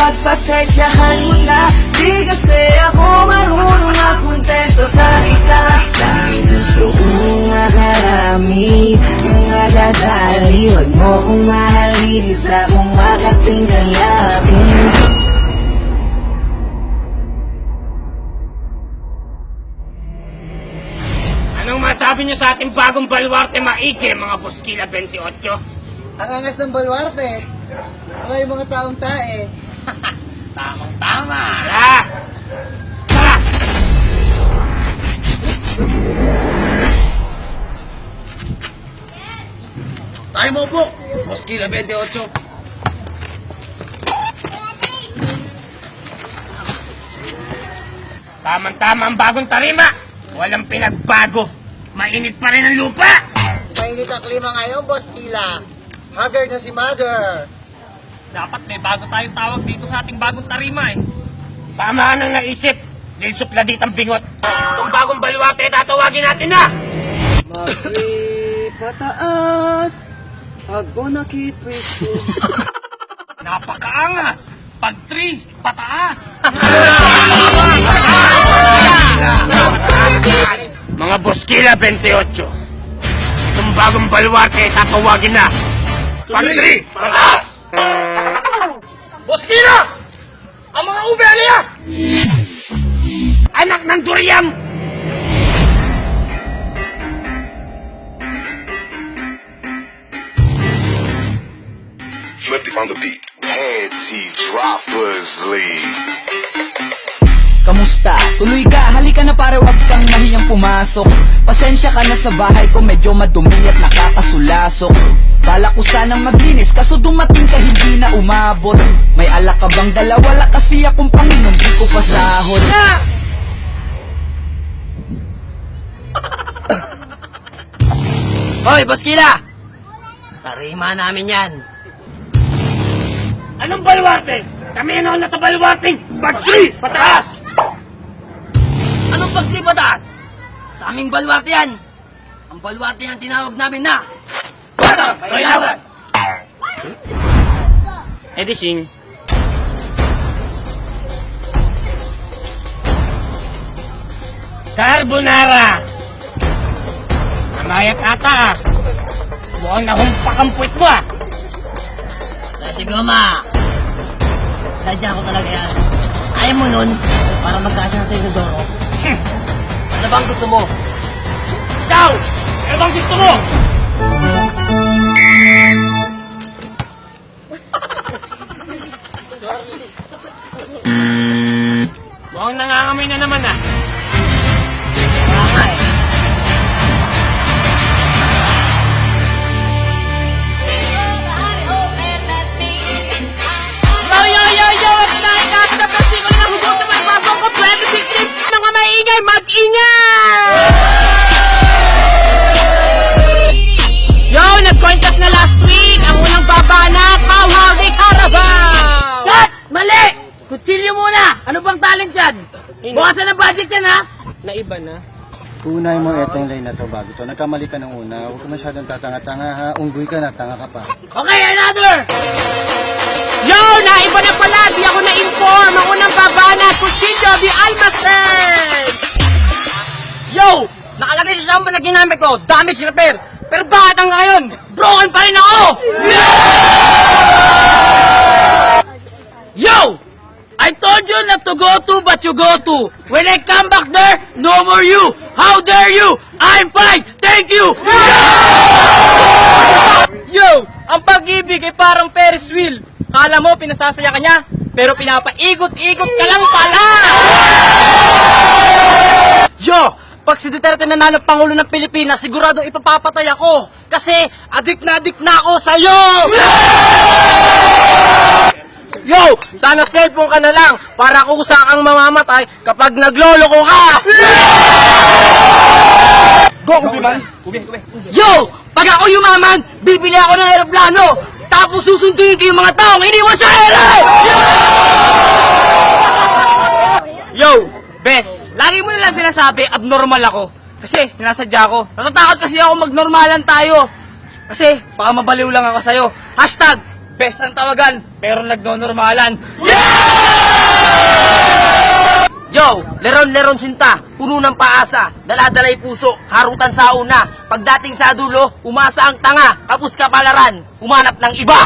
pagpasensyahan mo na. Di kasi ako marunong makontento sa isa. Dahil gusto kong makarami, mga dadali. Huwag mo kong mahalin, isa kong makatingnan lapin. Anong masabi niyo sa ating bagong baluarte maigi, mga Boskila 28? Ang angas ng baluarte. Wala yung mga taong tae. Tamang-tama! Tara! Tara! Tayo mo po! Boskila 28. Tamang-tama ang bagong tarima! Walang pinagbago! Mainit pa rin ang lupa! Mainit ang klima ngayon, Boskila. Haggard na si Mother. Dapat may bago tayong tawag dito sa ating bagong tarima eh. Tama nang naisip! Dahil supladit ang bingot! Itong bagong baluarte, tatawagin natin na! Mag-3 pataas, pag bonakit presko. Napakaangas! Pag 3, pataas! Mga Boskila 28, itong bagong baluarte, tatawagin na! Pag-3, pataas! Boskila! Ang mga ubelya! Anak ng Duriang! Flip it on the beat. Panty Droppers League. Kamusta? Tuloy ka, halika na pare, wag kang nahiyang pumasok. Pasensya ka na sa bahay ko, medyo madumi at nakakasulasok. Bala ko sanang maglinis, kaso dumating ka hindi na umabot. May alak ka bang dala? Wala kasi akong Panginoon, di ko pasahod. Hoy, Boskila! Tarima namin yan. Anong baluarte? Kami ano nasa baluarte? Pag-3, pataas! Anong pagsipatas? Sa aming baluarte yan. Ang baluarte yan tinawag namin na Bayawan! Edising. Carbonara! Namayat ata ah. Mukhang nahumpak ang puwit mo ah. Kasi goma. Sadya ko talaga yan. Ayaw mo nun para magkasya sa Isidoro. Ano bang gusto mo? Ikaw! Ano bang gusto mo? Mukhang nangangamoy na naman ah. Tama eh. Yo! Kinain natin na pesikol na hugot na may bagong ko 2016! Mga maingay, mag-ingay! Yo! Nag-contest na last week! Ang unang babanak, Harry Carabao! Cut! Mali! Kutsilyo muna! Ano bang talent dyan? Bukasan ang budget yan ha! Naiba na. Unahin mo itong line na to bago to. Nagkamali ka ng una. Huwag ka masyadong tatanga-tanga ha. Unggoy ka na, tanga ka pa. Okay, another! Yo! Naiba na pala! Di ako na-inform! Ang unang babanak, Cuchillo de Almacen! Yo! Nakalagay sa samba na ginamit ko. Damage repair. Pero bakit hanggang ngayon? Broken pa rin ako! Yo! I told you not to go to, but you go to. When I come back there, no more you. How dare you? I'm fine. Thank you. Yo! Ang pag-ibig ay parang Ferris wheel. Kala mo pinasasaya ka niya, pero pinapaikot-ikot ka lang pala! Yo! Pag si Duterte nanalo Pangulo ng Pilipinas, sigurado ipapapatay ako. Kasi adik na ako sa'yo! Yo! Sana cellphone ka na lang para kusa kang mamamatay kapag nagloloko ka! Go, Ubi man! Yo! Pag ako yumaman, bibili ako ng aeroplano! Tapos susunduin ko yung mga taong iniwan sa ere! Yo! Bes, lagi mo nilang sinasabi abnormal ako. Kasi sinasadya ko. Natatakot kasi ako magnormalan tayo. Kasi baka mabaliw lang ako sa'yo. Hashtag best ang tawagan, pero nagnonormalan. Yo, leron-leron sinta, puno ng paasa, daladalay puso, harutan sa una. Pagdating sa dulo, umasa ang tanga, kapos kapalaran, humanap ng iba.